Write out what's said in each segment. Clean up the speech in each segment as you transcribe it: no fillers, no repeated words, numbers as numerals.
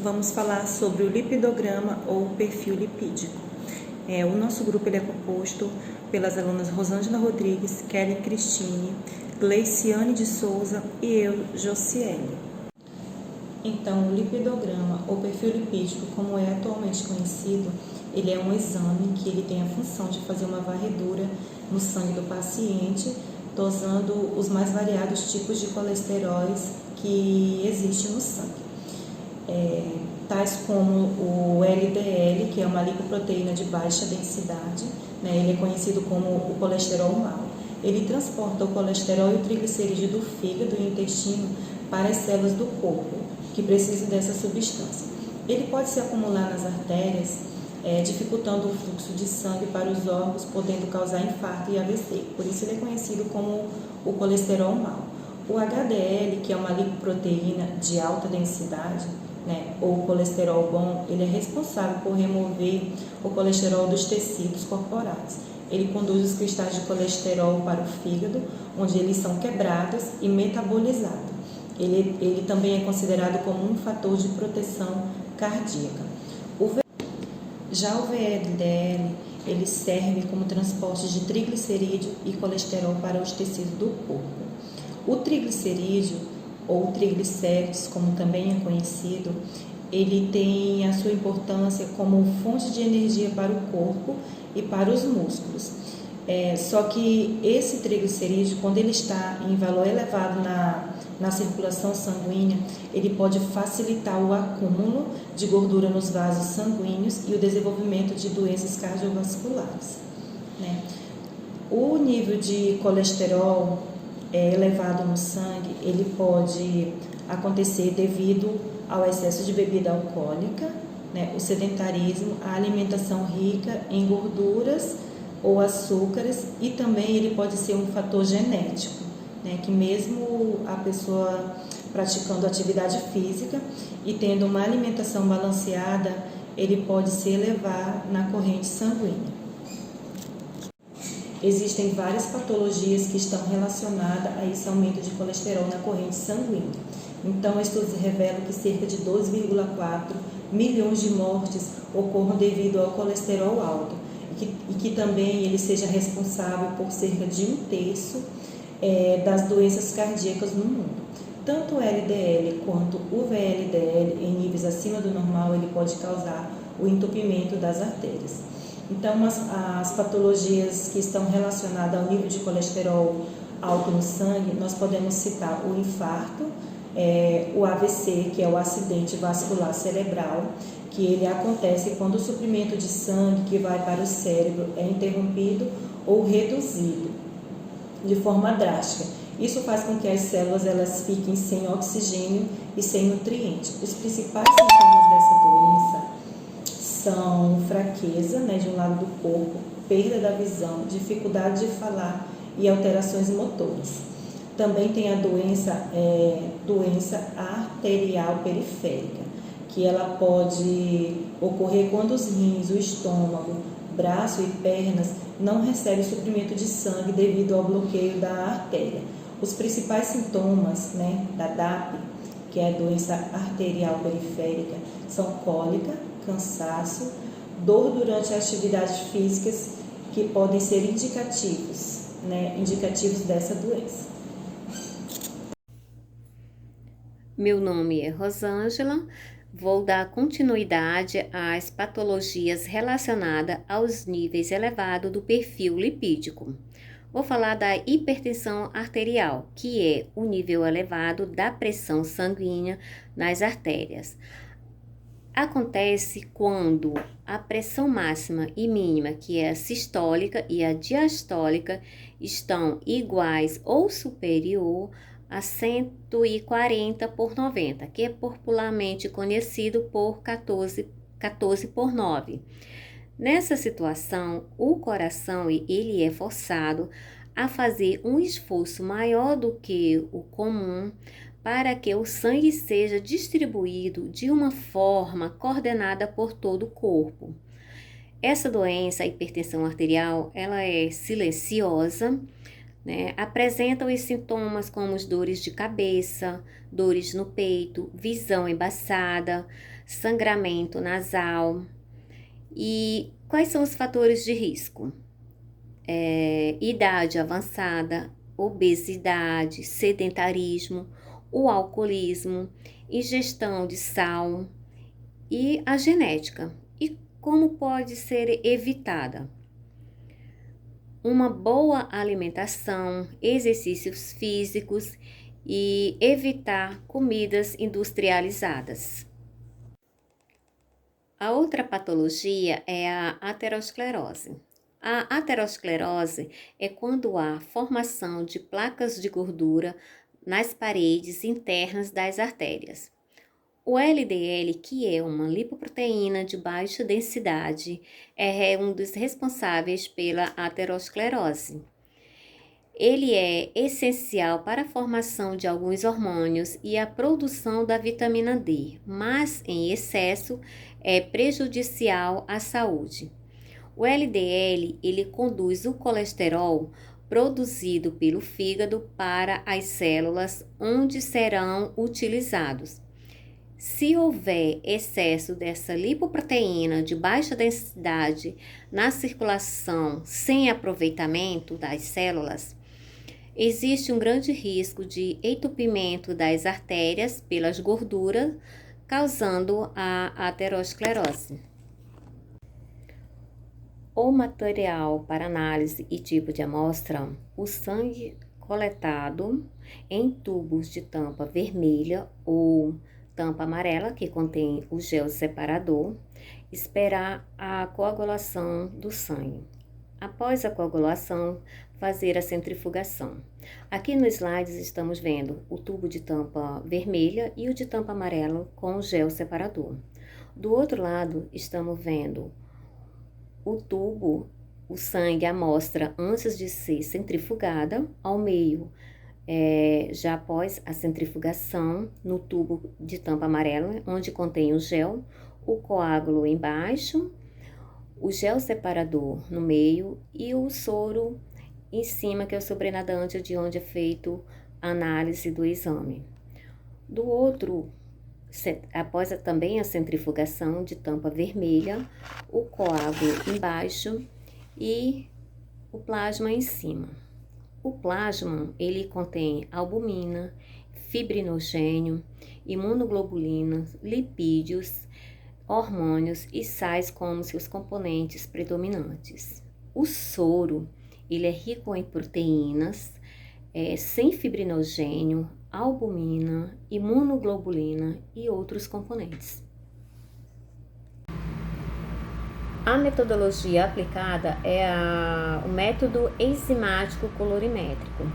vamos falar sobre o lipidograma ou perfil lipídico. O nosso grupo ele é composto pelas alunas Rosângela Rodrigues, Kelly Cristine, Gleiciane de Souza e eu, Josiele. Então, o lipidograma ou perfil lipídico, como é atualmente conhecido, ele é um exame que ele tem a função de fazer uma varredura no sangue do paciente, dosando os mais variados tipos de colesteróis que existem no sangue. Tais como o LDL, que é uma lipoproteína de baixa densidade, ele é conhecido como o colesterol mau. Ele transporta o colesterol e o triglicerídeo do fígado e intestino para as células do corpo, que precisam dessa substância. Ele pode se acumular nas artérias, dificultando o fluxo de sangue para os órgãos, podendo causar infarto e AVC. Por isso ele é conhecido como o colesterol mau. O HDL, que é uma lipoproteína de alta densidade, ou colesterol bom, ele é responsável por remover o colesterol dos tecidos corporais. Ele conduz os cristais de colesterol para o fígado, onde eles são quebrados e metabolizados. Ele também é considerado como um fator de proteção cardíaca. Já o VLDL, ele serve como transporte de triglicerídeo e colesterol para os tecidos do corpo. O triglicerídeo, ou triglicérides, como também é conhecido, ele tem a sua importância como fonte de energia para o corpo e para os músculos. Só que esse triglicerídeo, quando ele está em valor elevado na circulação sanguínea, ele pode facilitar o acúmulo de gordura nos vasos sanguíneos e o desenvolvimento de doenças cardiovasculares. O nível de colesterol elevado no sangue, ele pode acontecer devido ao excesso de bebida alcoólica, o sedentarismo, a alimentação rica em gorduras ou açúcares, e também ele pode ser um fator genético, que mesmo a pessoa praticando atividade física e tendo uma alimentação balanceada, ele pode se elevar na corrente sanguínea. Existem várias patologias que estão relacionadas a esse aumento de colesterol na corrente sanguínea. Então, estudos revelam que cerca de 2,4 milhões de mortes ocorram devido ao colesterol alto e que também ele seja responsável por cerca de 1/3 das doenças cardíacas no mundo. Tanto o LDL quanto o VLDL em níveis acima do normal, ele pode causar o entupimento das artérias. Então, as patologias que estão relacionadas ao nível de colesterol alto no sangue, nós podemos citar o infarto, o AVC, que é o acidente vascular cerebral, que ele acontece quando o suprimento de sangue que vai para o cérebro é interrompido ou reduzido de forma drástica. Isso faz com que as células elas fiquem sem oxigênio e sem nutrientes. Os principais sintomas dessa doença são fraqueza, de um lado do corpo, perda da visão, dificuldade de falar e alterações motoras. Também tem a doença arterial periférica, que ela pode ocorrer quando os rins, o estômago, braço e pernas não recebem suprimento de sangue devido ao bloqueio da artéria. Os principais sintomas da DAP, que é a doença arterial periférica, são cólica, cansaço, dor durante atividades físicas, que podem ser indicativos dessa doença. Meu nome é Rosângela, vou dar continuidade às patologias relacionadas aos níveis elevados do perfil lipídico. Vou falar da hipertensão arterial, que é o nível elevado da pressão sanguínea nas artérias. Acontece quando a pressão máxima e mínima, que é a sistólica e a diastólica, estão iguais ou superior a 140/90, que é popularmente conhecido por 14/9. Nessa situação, o coração ele é forçado a fazer um esforço maior do que o comum para que o sangue seja distribuído de uma forma coordenada por todo o corpo. Essa doença, a hipertensão arterial, ela é silenciosa, né? Apresentam os sintomas como as dores de cabeça, dores no peito, visão embaçada, sangramento nasal. E quais são os fatores de risco? Idade avançada, obesidade, sedentarismo, o alcoolismo, ingestão de sal e a genética. E como pode ser evitada? Uma boa alimentação, exercícios físicos e evitar comidas industrializadas. A outra patologia é a aterosclerose. A aterosclerose é quando há formação de placas de gordura nas paredes internas das artérias. O LDL, que é uma lipoproteína de baixa densidade, é um dos responsáveis pela aterosclerose. Ele é essencial para a formação de alguns hormônios e a produção da vitamina D, mas em excesso é prejudicial à saúde. O LDL, ele conduz o colesterol produzido pelo fígado para as células onde serão utilizados. Se houver excesso dessa lipoproteína de baixa densidade na circulação sem aproveitamento das células, existe um grande risco de entupimento das artérias pelas gorduras, causando a aterosclerose. O material para análise e tipo de amostra: o sangue coletado em tubos de tampa vermelha ou tampa amarela, que contém o gel separador, esperar a coagulação do sangue. Após a coagulação, fazer a centrifugação. Aqui no slide estamos vendo o tubo de tampa vermelha e o de tampa amarela com o gel separador. Do outro lado, estamos vendo o tubo, o sangue, a amostra antes de ser centrifugada, ao meio, já após a centrifugação, no tubo de tampa amarela, onde contém o gel, o coágulo embaixo, o gel separador no meio e o soro em cima, que é o sobrenadante, de onde é feito a análise do exame. Do outro, após também a centrifugação de tampa vermelha, o coágulo embaixo e o plasma em cima. O plasma, ele contém albumina, fibrinogênio, imunoglobulina, lipídios, hormônios e sais como seus componentes predominantes. O soro, ele é rico em proteínas, sem fibrinogênio, albumina, imunoglobulina e outros componentes. A metodologia aplicada é o método enzimático colorimétrico.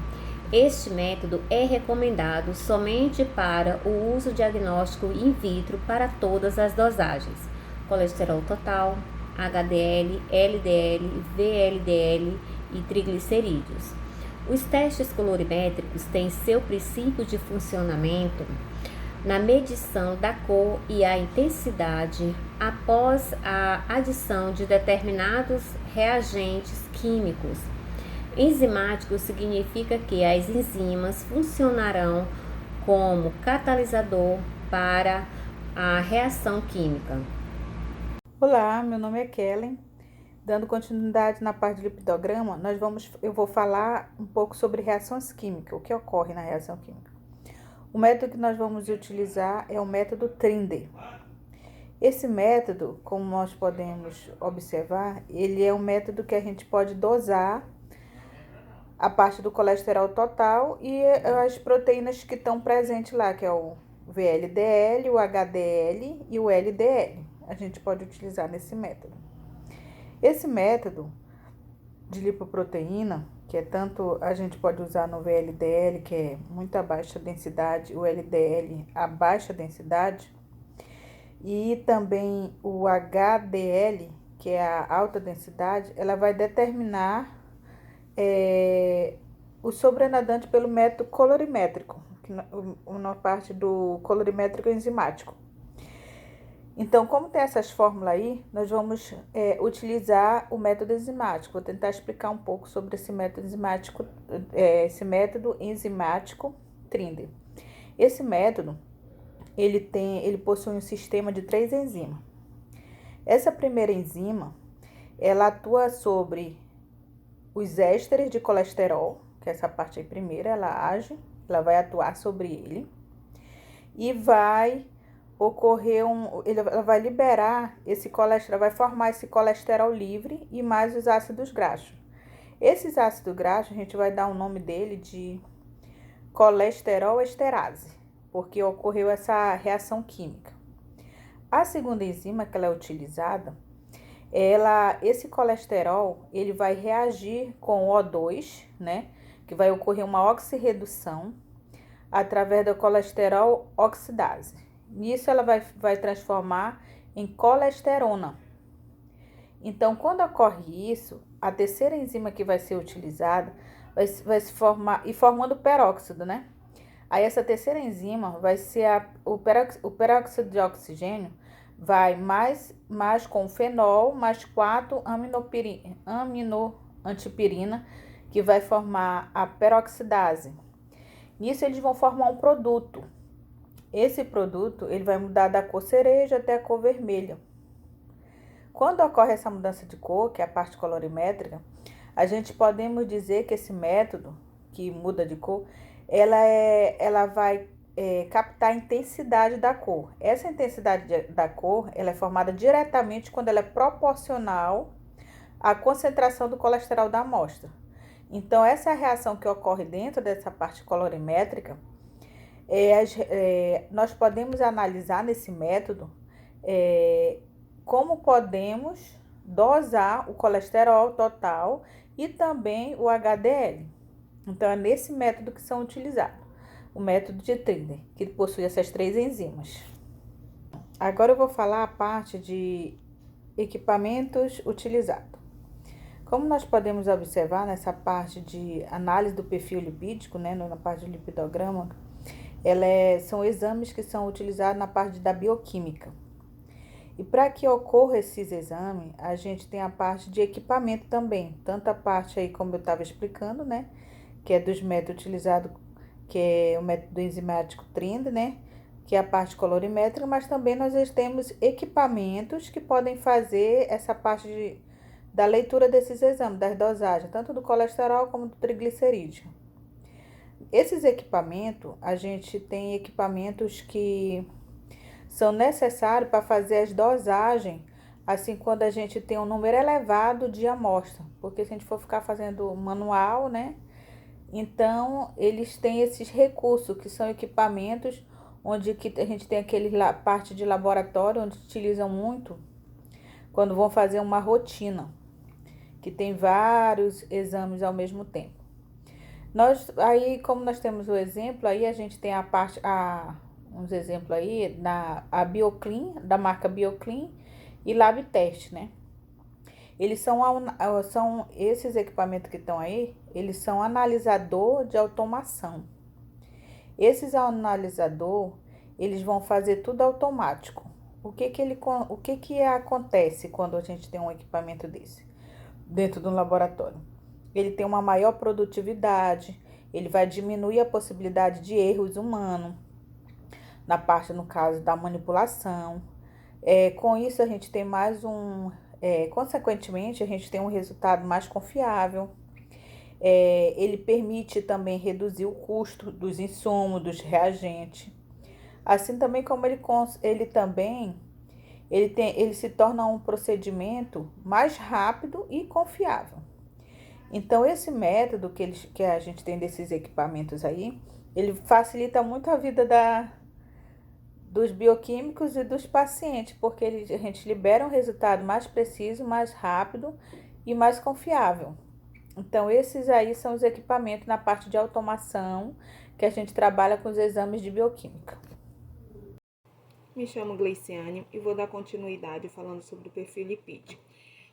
Este método é recomendado somente para o uso diagnóstico in vitro para todas as dosagens: colesterol total, HDL, LDL, VLDL e triglicerídeos. Os testes colorimétricos têm seu princípio de funcionamento na medição da cor e a intensidade após a adição de determinados reagentes químicos. Enzimático significa que as enzimas funcionarão como catalisador para a reação química. Olá, meu nome é Kellen. Dando continuidade na parte de lipidograma, eu vou falar um pouco sobre reações químicas, o que ocorre na reação química. O método que nós vamos utilizar é o método Trinder. Esse método, como nós podemos observar, ele é um método que a gente pode dosar a parte do colesterol total e as proteínas que estão presentes lá, que é o VLDL, o HDL e o LDL. A gente pode utilizar nesse método. Esse método de lipoproteína, que é tanto a gente pode usar no VLDL, que é muita baixa densidade, o LDL, a baixa densidade, e também o HDL, que é a alta densidade, ela vai determinar o sobrenadante pelo método colorimétrico, na parte do colorimétrico enzimático. Então, como tem essas fórmulas aí, nós vamos utilizar o método enzimático. Vou tentar explicar um pouco sobre esse método enzimático Trinder. Esse método, ele possui um sistema de 3 enzimas. Essa primeira enzima, ela atua sobre os ésteres de colesterol, que é essa parte aí primeira, ela vai atuar sobre ele e vai ocorrer ela vai liberar esse colesterol, vai formar esse colesterol livre e mais os ácidos graxos. Esses ácidos graxos, a gente vai dar o nome dele de colesterol esterase, porque ocorreu essa reação química. A segunda enzima que ela é utilizada, esse colesterol, ele vai reagir com o O2, né? Que vai ocorrer uma oxirredução através da colesterol oxidase. Nisso ela vai transformar em colesterona. Então, quando ocorre isso, a terceira enzima que vai ser utilizada vai se formar e formando peróxido, né? Aí essa terceira enzima vai ser o peróxido de oxigênio, vai mais com fenol, mais 4 aminoantipirina, que vai formar a peroxidase. Nisso eles vão formar um produto. Esse produto, ele vai mudar da cor cereja até a cor vermelha. Quando ocorre essa mudança de cor, que é a parte colorimétrica, a gente podemos dizer que esse método, que muda de cor, ela vai captar a intensidade da cor. Essa intensidade da cor, ela é formada diretamente quando ela é proporcional à concentração do colesterol da amostra. Então, essa é a reação que ocorre dentro dessa parte colorimétrica. Nós podemos analisar nesse método como podemos dosar o colesterol total e também o HDL. Então, é nesse método que são utilizados, o método de Trinder, que possui essas 3 enzimas. Agora eu vou falar a parte de equipamentos utilizados. Como nós podemos observar nessa parte de análise do perfil lipídico, né, na parte de lipidograma, são exames que são utilizados na parte da bioquímica. E para que ocorra esses exames, a gente tem a parte de equipamento também, tanto a parte aí como eu estava explicando, né, que é dos métodos utilizados, que é o método enzimático Trinder, né, que é a parte colorimétrica, mas também nós temos equipamentos que podem fazer essa parte da leitura desses exames, das dosagens, tanto do colesterol como do triglicerídeo. Esses equipamentos, a gente tem equipamentos que são necessários para fazer as dosagens, assim, quando a gente tem um número elevado de amostra, porque se a gente for ficar fazendo manual, né? Então, eles têm esses recursos, que são equipamentos onde a gente tem aquele parte de laboratório, onde utilizam muito quando vão fazer uma rotina, que tem vários exames ao mesmo tempo. Como nós temos o exemplo, aí a gente tem uns exemplos aí, a Bioclean, da marca Bioclean e Labtest, né? Esses equipamentos que estão aí, eles são analisador de automação. Esses analisador, eles vão fazer tudo automático. O que acontece quando a gente tem um equipamento desse dentro de um laboratório? Ele tem uma maior produtividade, ele vai diminuir a possibilidade de erros humanos, no caso da manipulação. Com isso, a gente tem consequentemente, a gente tem um resultado mais confiável. Ele permite também reduzir o custo dos insumos, dos reagentes. Assim também como ele se torna um procedimento mais rápido e confiável. Então, esse método que a gente tem desses equipamentos aí, ele facilita muito a vida dos bioquímicos e dos pacientes, porque a gente libera um resultado mais preciso, mais rápido e mais confiável. Então, esses aí são os equipamentos na parte de automação que a gente trabalha com os exames de bioquímica. Me chamo Gleiciane e vou dar continuidade falando sobre o perfil lipídico.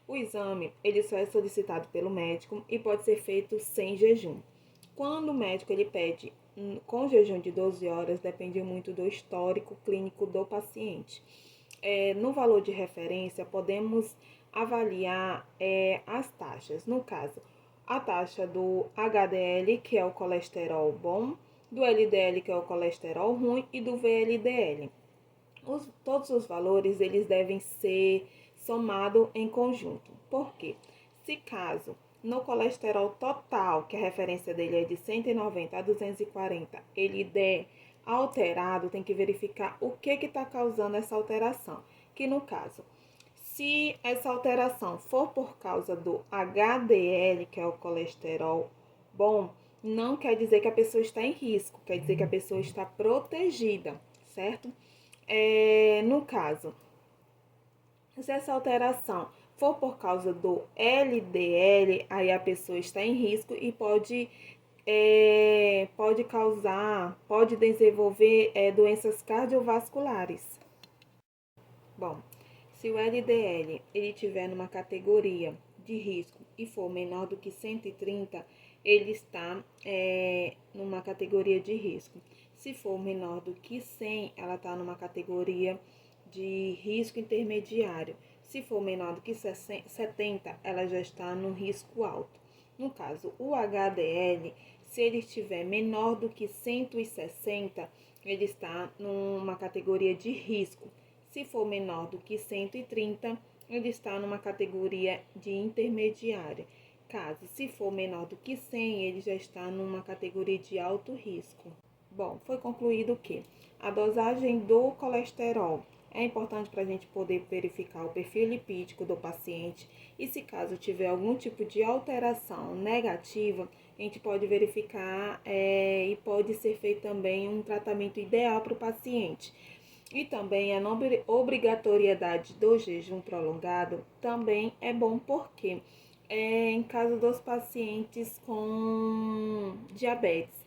O exame, ele só é solicitado pelo médico e pode ser feito sem jejum. Quando o médico ele pede com jejum de 12 horas, depende muito do histórico clínico do paciente. no valor de referência, podemos avaliar as taxas. No caso, a taxa do HDL, que é o colesterol bom, do LDL, que é o colesterol ruim, e do VLDL. Todos os valores eles devem ser somados em conjunto. Por quê? Se caso no colesterol total, que a referência dele é de 190 a 240, ele der alterado, tem que verificar o que está causando essa alteração. Que no caso, se essa alteração for por causa do HDL, que é o colesterol bom, não quer dizer que a pessoa está em risco, quer dizer que a pessoa está protegida, certo? No caso, se essa alteração for por causa do LDL, aí a pessoa está em risco e pode desenvolver doenças cardiovasculares. Bom, se o LDL ele tiver numa categoria de risco e for menor do que 130, ele está numa categoria de risco. Se for menor do que 100, ela está numa categoria de risco intermediário. Se for menor do que 70, ela já está no risco alto. No caso, o HDL, se ele estiver menor do que 160, ele está numa categoria de risco. Se for menor do que 130, ele está numa categoria de intermediária. Caso, se for menor do que 100, ele já está numa categoria de alto risco. Bom, foi concluído que a dosagem do colesterol é importante para a gente poder verificar o perfil lipídico do paciente e se caso tiver algum tipo de alteração negativa, a gente pode verificar e pode ser feito também um tratamento ideal para o paciente. E também a não obrigatoriedade do jejum prolongado também é bom porque em caso dos pacientes com diabetes,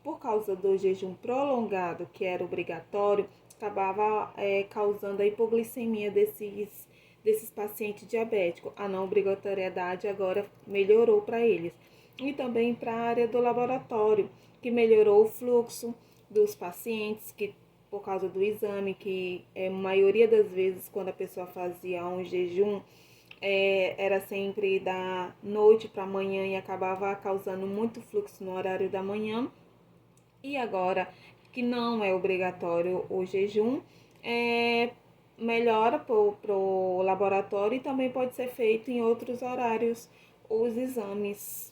por causa do jejum prolongado que era obrigatório, acabava causando a hipoglicemia desses pacientes diabéticos. A não obrigatoriedade agora melhorou para eles. E também para a área do laboratório, que melhorou o fluxo dos pacientes, que por causa do exame, que a maioria das vezes quando a pessoa fazia um jejum, era sempre da noite para manhã e acabava causando muito fluxo no horário da manhã. E agora que não é obrigatório o jejum, melhora para o laboratório e também pode ser feito em outros horários os exames.